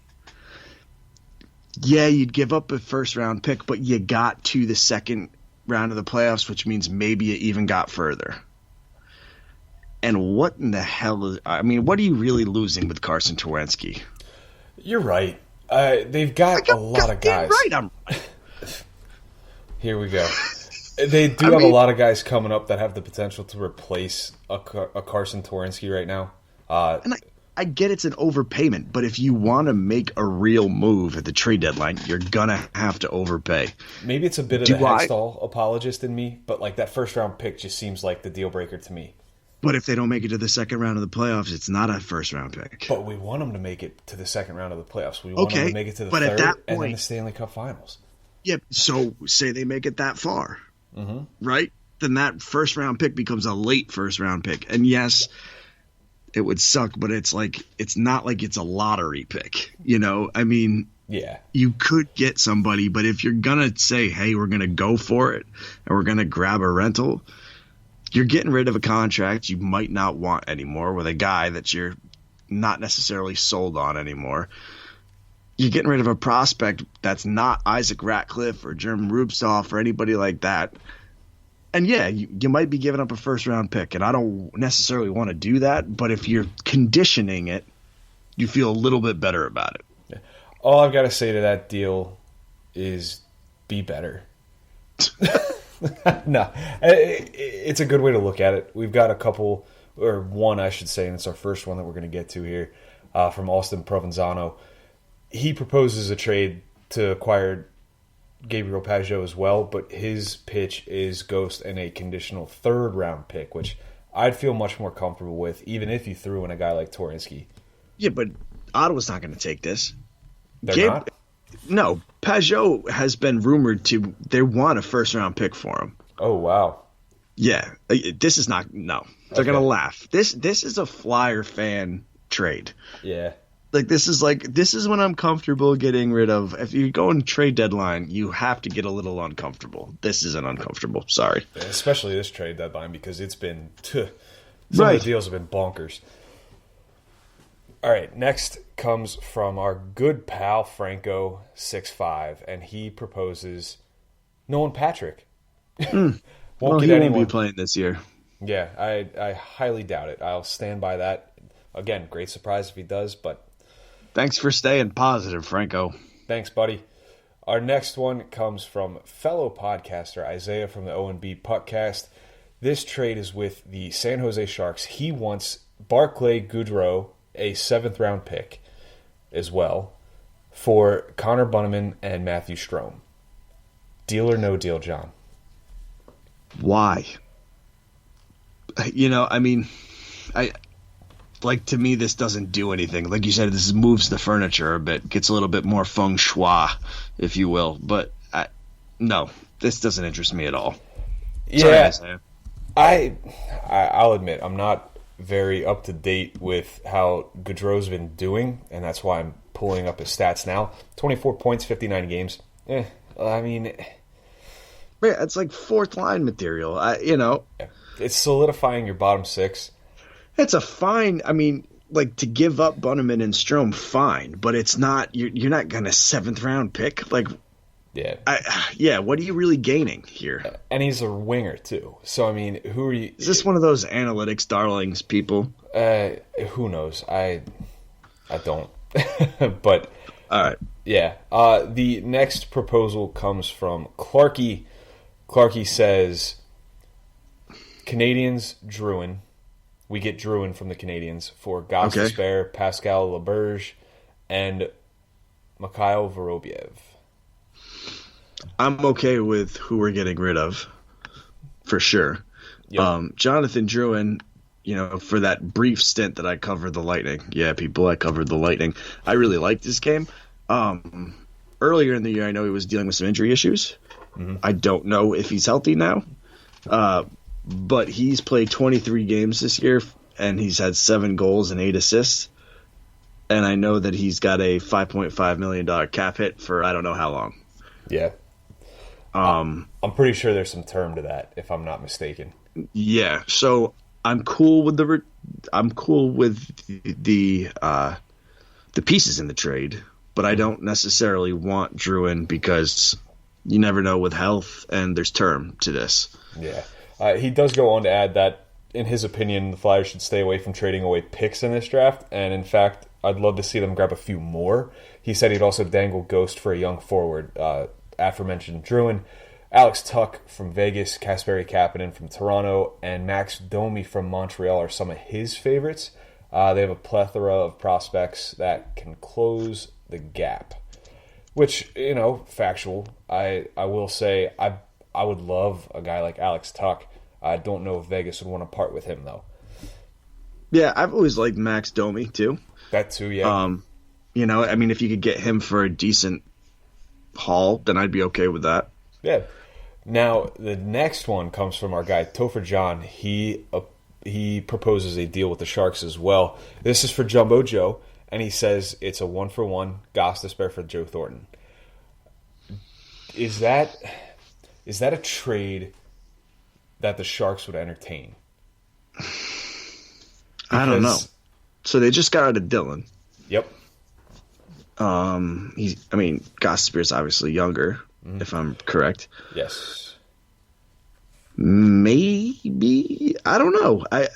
Yeah, you'd give up a first-round pick, but you got to the second round of the playoffs, which means maybe you even got further. And what in the hell what are you really losing with Carson Twarynski? You're right. They've got a lot of guys. Right, I'm right. Here we go. They do have a lot of guys coming up that have the potential to replace a Carson Twarynski right now. And I get it's an overpayment, but if you want to make a real move at the trade deadline, you're going to have to overpay. Maybe it's a bit of the Hextall apologist in me, but like that first round pick just seems like the deal breaker to me. But if they don't make it to the second round of the playoffs, it's not a first round pick. But we want them to make it to the second round of the playoffs. We want them to make it to the third at that point, and then the Stanley Cup Finals. Yeah, so say they make it that far, right? Then that first round pick becomes a late first round pick. And yes, it would suck, but it's not like it's a lottery pick. You know, I mean, yeah, you could get somebody, but if you're going to say, hey, we're going to go for it and we're going to grab a rental, you're getting rid of a contract you might not want anymore with a guy that you're not necessarily sold on anymore. You're getting rid of a prospect that's not Isaac Ratcliffe or German Rubtsov or anybody like that. And yeah, you might be giving up a first-round pick, and I don't necessarily want to do that, but if you're conditioning it, you feel a little bit better about it. Yeah. All I've got to say to that deal is be better. No, it's a good way to look at it. We've got a couple, or one I should say, and it's our first one that we're going to get to here, from Austin Provenzano. He proposes a trade to acquire Gabriel Pageau as well, but his pitch is Ghost and a conditional third-round pick, which I'd feel much more comfortable with, even if you threw in a guy like Twarynski. Yeah, but Ottawa's not going to take this. They're not? No, Pageau has been rumored to – they want a first-round pick for him. Oh, wow. Yeah. This is not – no. They're going to laugh. This is a Flyer fan trade. Yeah. This is when I'm comfortable getting rid of – if you go in trade deadline, you have to get a little uncomfortable. This isn't uncomfortable. Sorry. Yeah, especially this trade deadline because it's been – some of the deals have been bonkers. All right, next comes from our good pal Franco 6'5", and he proposes Nolan Patrick. Won't be playing this year. Yeah, I highly doubt it. I'll stand by that. Again, great surprise if he does, but thanks for staying positive, Franco. Thanks, buddy. Our next one comes from fellow podcaster Isaiah from the O&B Puckcast. This trade is with the San Jose Sharks. He wants Barclay Goodrow, a 7th-round pick as well, for Connor Bunnaman and Matthew Strome. Deal or no deal, John? Why? You know, I mean, to me, this doesn't do anything. Like you said, this moves the furniture a bit, gets a little bit more feng shui, if you will. But No, this doesn't interest me at all. Sorry, Yeah, Isaiah. I'll admit I'm not very up to date with how Gaudreau's been doing, and that's why I'm pulling up his stats now. 24 points, 59 games. I mean, Yeah, it's like fourth line material. it's solidifying your bottom six. It's a fine. I mean, like to give up Bunneman and Strome, fine, but it's not. You're not gonna 7th-round pick. Like, Yeah, what are you really gaining here? and he's a winger too. So I mean, who are you? Is this one of those analytics darlings people? Who knows? I don't. But All right. yeah, the next proposal comes from Clarkey. Clarkey says, Canadians, Drouin. We get Drouin from the Canadians for Gostisbehere, Pascal Laberge, and Mikhail Vorobiev. I'm okay with who we're getting rid of, for sure. Yep. Jonathan Drouin, for that brief stint that I covered the Lightning. Yeah, people, I covered the Lightning. I really liked this game. Earlier in the year, I know he was dealing with some injury issues. Mm-hmm. I don't know if he's healthy now. But he's played 23 games this year, and he's had 7 goals and 8 assists. And I know that he's got a $5.5 million cap hit for I don't know how long. Yeah. I'm pretty sure there's some term to that, if I'm not mistaken. Yeah, so I'm cool with the pieces in the trade, but I don't necessarily want Drouin because you never know with health, and there's term to this. Yeah. He does go on to add that, in his opinion, the Flyers should stay away from trading away picks in this draft, and in fact, I'd love to see them grab a few more. He said he'd also dangle Ghost for a young forward, aforementioned Drouin, Alex Tuck from Vegas, Kasperi Kapanen from Toronto, and Max Domi from Montreal are some of his favorites. They have a plethora of prospects that can close the gap, which, factual. I will say I would love a guy like Alex Tuck. I don't know if Vegas would want to part with him, though. Yeah, I've always liked Max Domi, too. That, too, yeah. If you could get him for a decent haul, then I'd be okay with that. Yeah. Now, the next one comes from our guy, Topher John. He proposes a deal with the Sharks as well. This is for Jumbo Joe, and he says it's a 1-for-1 Gostisbehere for Joe Thornton. Is that a trade that the Sharks would entertain? I don't know. So they just got out of Dylan. Yep. Gostisbehere's obviously younger, if I'm correct. Yes. Maybe. I don't know. I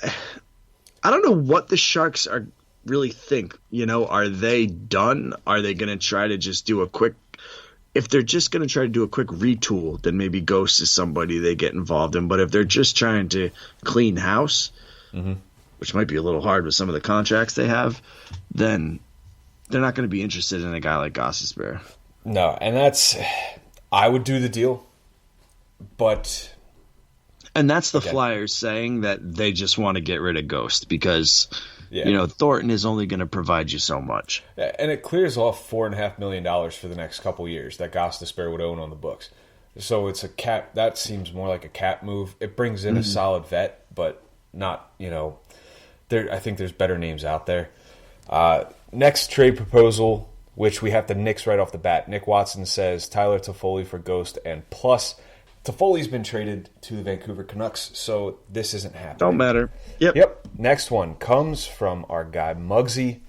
don't know what the Sharks are really think. Are they done? Are they going to try to just do a quick... If they're just going to try to do a quick retool, then maybe Ghost is somebody they get involved in. But if they're just trying to clean house, which might be a little hard with some of the contracts they have, then they're not going to be interested in a guy like Gostisbehere. No, and I would do the deal, but... And that's the Flyers saying that they just want to get rid of Ghost because, Thornton is only going to provide you so much. And it clears off $4.5 million for the next couple years that Gostisbehere would own on the books. So it's a cap. That seems more like a cap move. It brings in a solid vet, but not, I think there's better names out there. Next trade proposal, which we have to nix right off the bat. Nick Watson says Tyler Toffoli for Ghost and plus. Toffoli's been traded to the Vancouver Canucks, so this isn't happening. Don't matter. Yep. Next one comes from our guy, Muggsy.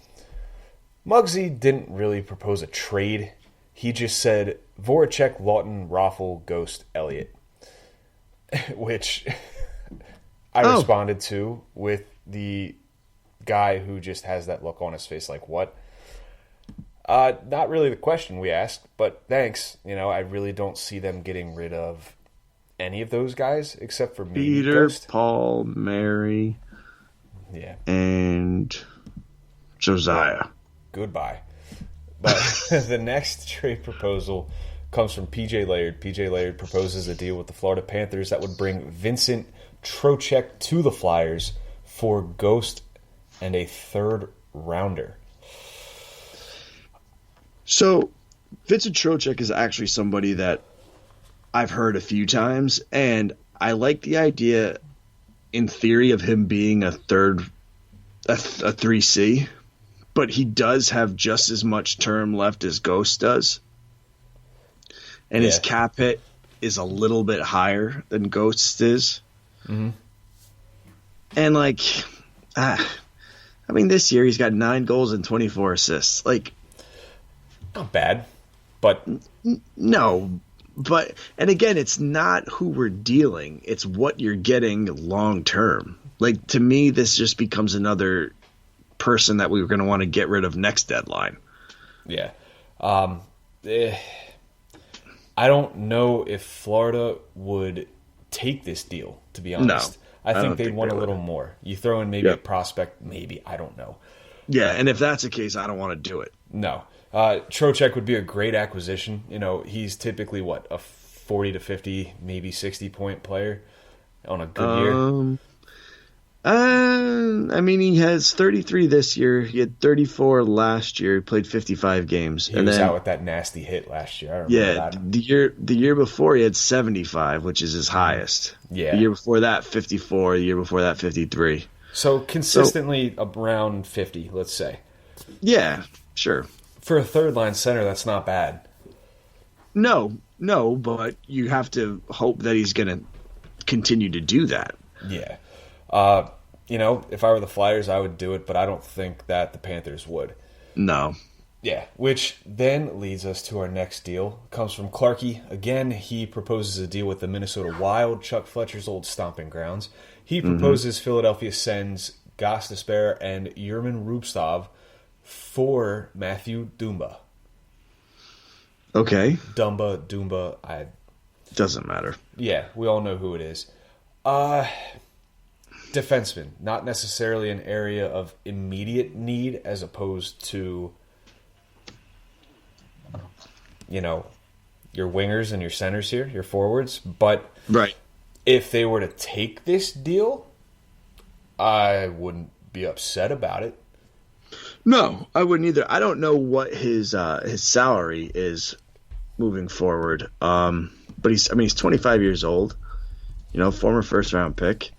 Muggsy didn't really propose a trade. He just said, Voracek, Lawton, Raffle, Ghost, Elliott. Which I responded to with the guy who just has that look on his face like, what? Not really the question we asked, but thanks. I really don't see them getting rid of any of those guys except for maybe Peter, Ghost. Paul, Mary, and Josiah. Goodbye. But the next trade proposal comes from PJ Laird. PJ Laird proposes a deal with the Florida Panthers that would bring Vincent Trocheck to the Flyers for Ghost and a 3rd rounder. So, Vincent Trocheck is actually somebody that I've heard a few times, and I like the idea in theory of him being a 3C, but he does have just as much term left as Ghost does. And his cap hit is a little bit higher than Ghost's is. Mm-hmm. And this year he's got 9 goals and 24 assists. Not bad, but no. But, and again, it's not who we're dealing. It's what you're getting long term. To me, this just becomes another person that we were going to want to get rid of next deadline. Yeah. I don't know if Florida would take this deal, to be honest. No, I think they'd want a little more. You throw in maybe a prospect, maybe. I don't know. Yeah, and if that's the case, I don't want to do it. No. Trocheck would be a great acquisition. He's typically, a 40 to 50, maybe 60-point player on a good year? He has 33 this year. He had 34 last year. He played 55 games. He was out with that nasty hit last year. I remember that. The year before he had 75, which is his highest. Yeah. The year before that, 54. The year before that, 53. So consistently around 50, let's say. Yeah, sure. For a third-line center, that's not bad. No, but you have to hope that he's going to continue to do that. Yeah. If I were the Flyers, I would do it, but I don't think that the Panthers would. No. Yeah, which then leads us to our next deal. Comes from Clarkey. Again, he proposes a deal with the Minnesota Wild, Chuck Fletcher's old stomping grounds. He proposes Philadelphia sends Gostisbehere and Yerman Rubtsov for Matthew Dumba. Okay. Dumba, doesn't matter. Yeah, we all know who it is. Defenseman, not necessarily an area of immediate need as opposed to, your wingers and your centers here, your forwards. But right. If they were to take this deal, I wouldn't be upset about it. No, I wouldn't either. I don't know what his salary is moving forward. But he's 25 years old. Former first-round pick.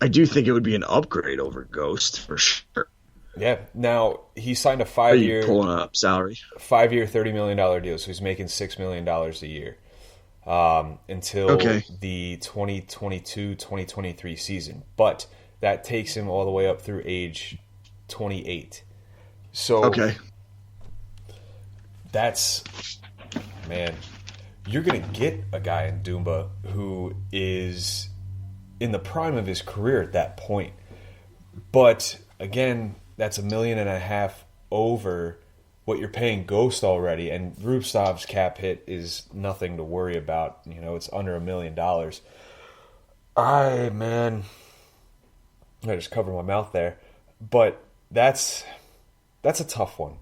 I do think it would be an upgrade over Ghost for sure. Yeah. Now he signed a 5-year. Are you pulling up salary? 5-year, $30 million deal, so he's making $6 million a year until the 2022-2023 season. But that takes him all the way up through age 28. So that's, man, you're going to get a guy in Dumba who is in the prime of his career at that point. But again, that's $1.5 million over what you're paying Ghost already, and Rubtsov's cap hit is nothing to worry about. It's under $1 million. I just covered my mouth there. But that's a tough one.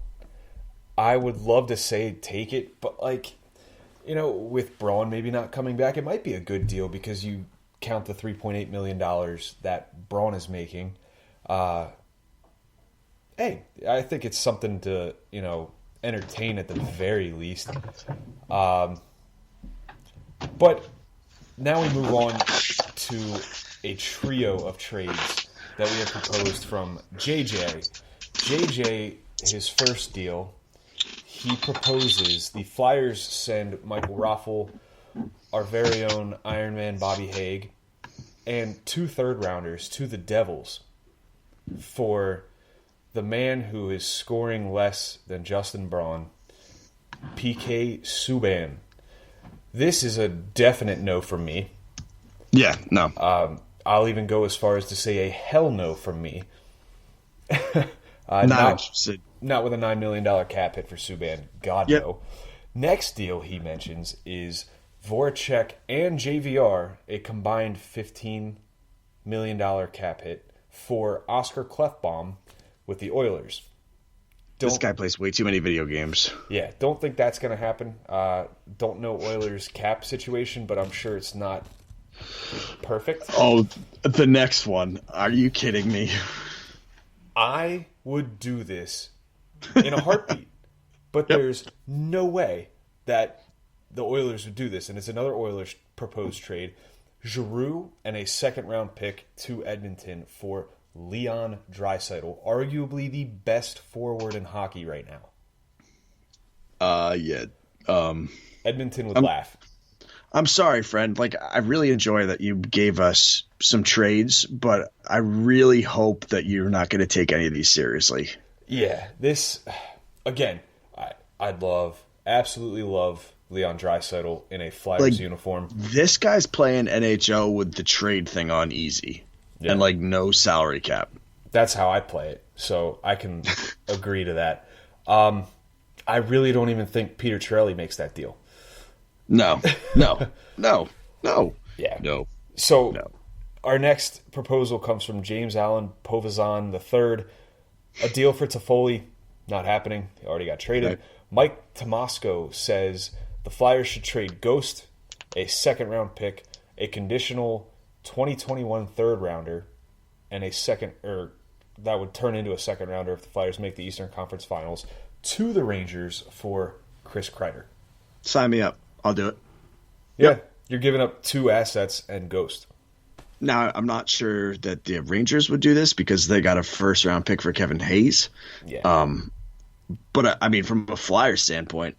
I would love to say take it, but with Braun maybe not coming back, it might be a good deal because you count the $3.8 million that Braun is making. Hey, I think it's something to, entertain at the very least. But now we move on to a trio of trades that we have proposed from JJ. JJ, his first deal, he proposes the Flyers send Michael Raffl, our very own Iron Man Bobby Haig, and 2 third-rounders to the Devils for the man who is scoring less than Justin Braun, PK Subban. This is a definite no from me. Yeah, no. I'll even go as far as to say a hell no from me. Not interested. Not with a $9 million cap hit for Subban. God, no. Next deal he mentions is Voracek and JVR, a combined $15 million cap hit for Oscar Klefbom with the Oilers. This guy plays way too many video games. Yeah, don't think that's going to happen. Don't know Oilers' cap situation, but I'm sure it's not perfect. Oh, the next one. Are you kidding me? I would do this in a heartbeat, but there's no way that the Oilers would do this, and it's another Oilers proposed trade. Giroux and a second-round pick to Edmonton for Leon Draisaitl, arguably the best forward in hockey right now. Yeah. Edmonton would laugh. I'm sorry, friend. Like, I really enjoy that you gave us some trades, but I really hope that you're not going to take any of these seriously. Yeah, this, again, I'd absolutely love Leon Draisaitl in a Flyers uniform. This guy's playing NHL with the trade thing on easy and, no salary cap. That's how I play it, so I can agree to that. I really don't even think Peter Chiarelli makes that deal. No. Yeah. No. So our next proposal comes from James Allen Povazan III. A deal for Toffoli, not happening. He already got traded. Right. Mike Tomasco says the Flyers should trade Ghost, a second-round pick, a conditional 2021 third-rounder, and that would turn into a second-rounder if the Flyers make the Eastern Conference Finals, to the Rangers for Chris Kreider. Sign me up. I'll do it. Yeah, yep. You're giving up 2 assets and Ghost. Now, I'm not sure that the Rangers would do this because they got a first-round pick for Kevin Hayes. Yeah. But, I mean, from a Flyers standpoint,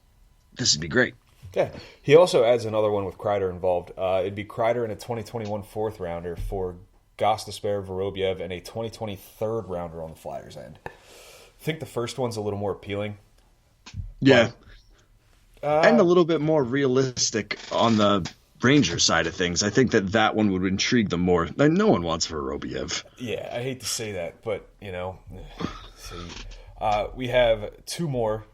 this would be great. Yeah. He also adds another one with Kreider involved. It'd be Kreider and a 2021 fourth-rounder for Gostisbehere, Vorobyev, and a 2020 third-rounder on the Flyers' end. I think the first one's a little more appealing. Yeah. And a little bit more realistic on the Ranger side of things. I think that one would intrigue them more. No one wants Vorobyev. Yeah, I hate to say that, but, we have 2 more.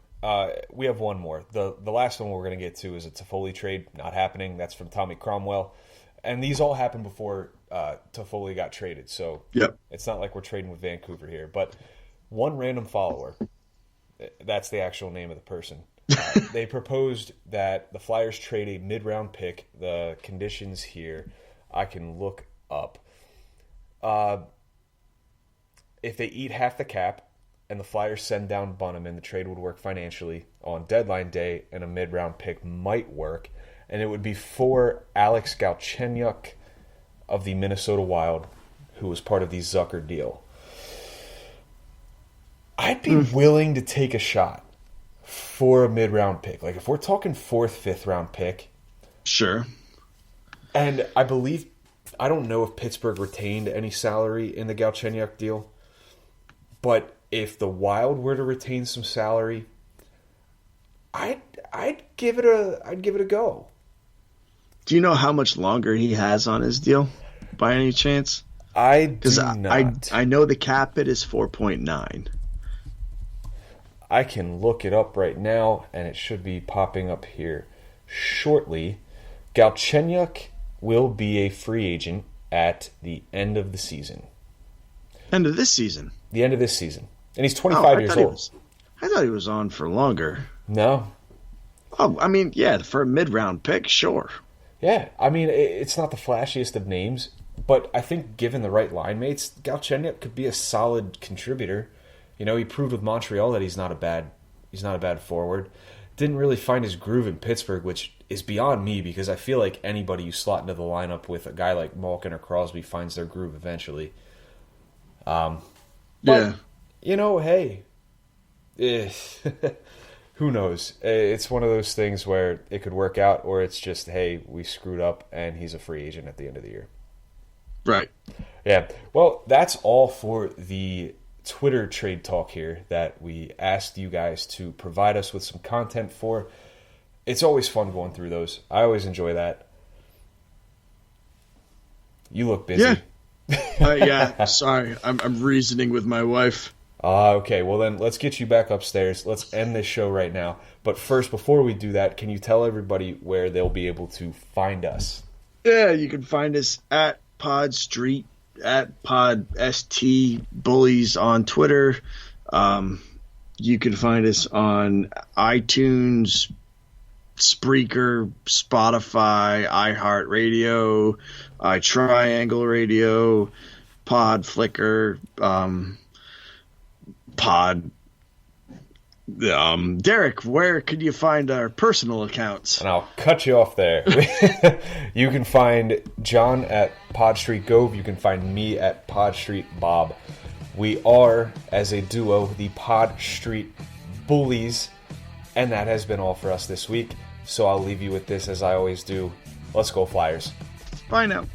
We have 1 more. The last one we're going to get to is a Toffoli trade. Not happening. That's from Tommy Cromwell. And these all happened before Toffoli got traded. So It's not like we're trading with Vancouver here. But one random follower, that's the actual name of the person. They proposed that the Flyers trade a mid-round pick. The conditions here I can look up. If they eat half the cap and the Flyers send down Bunnaman, the trade would work financially on deadline day, and a mid-round pick might work. And it would be for Alex Galchenyuk of the Minnesota Wild, who was part of the Zucker deal. I'd be willing to take a shot for a mid-round pick. Like, if we're talking 4th, 5th-round pick. Sure. And I don't know if Pittsburgh retained any salary in the Galchenyuk deal, but if the Wild were to retain some salary, I'd give it a go. Do you know how much longer he has on his deal, by any chance? I do not. I know the cap hit is 4.9. I can look it up right now, and it should be popping up here shortly. Galchenyuk will be a free agent at the end of the season. End of this season? The end of this season. And he's 25 years old. I thought he was on for longer. No. Oh, I mean, yeah, for a mid-round pick, sure. Yeah, I mean, it's not the flashiest of names, but I think given the right line mates, Galchenyuk could be a solid contributor. He proved with Montreal that he's not a bad forward. Didn't really find his groove in Pittsburgh, which is beyond me because I feel like anybody you slot into the lineup with a guy like Malkin or Crosby finds their groove eventually. But, hey, who knows? It's one of those things where it could work out, or it's just, hey, we screwed up and he's a free agent at the end of the year. Right. Yeah. Well, that's all for the Twitter trade talk here that we asked you guys to provide us with some content for. It's always fun going through those. I always enjoy that. You look busy. Yeah. Sorry. I'm reasoning with my wife. Okay. Well, then let's get you back upstairs. Let's end this show right now. But first, before we do that, can you tell everybody where they'll be able to find us? Yeah, you can find us at Pod Street, at Pod ST Bullies on Twitter. You can find us on iTunes, Spreaker, Spotify, iHeartRadio, Triangle Radio, Pod Flickr, Pod Derek, where could you find our personal accounts? And I'll cut you off there. You can find John at Pod Street Gove. You can find me at Pod Street Bob. We are, as a duo, the Pod Street Bullies. And that has been all for us this week. So I'll leave you with this as I always do. Let's go Flyers. Bye now.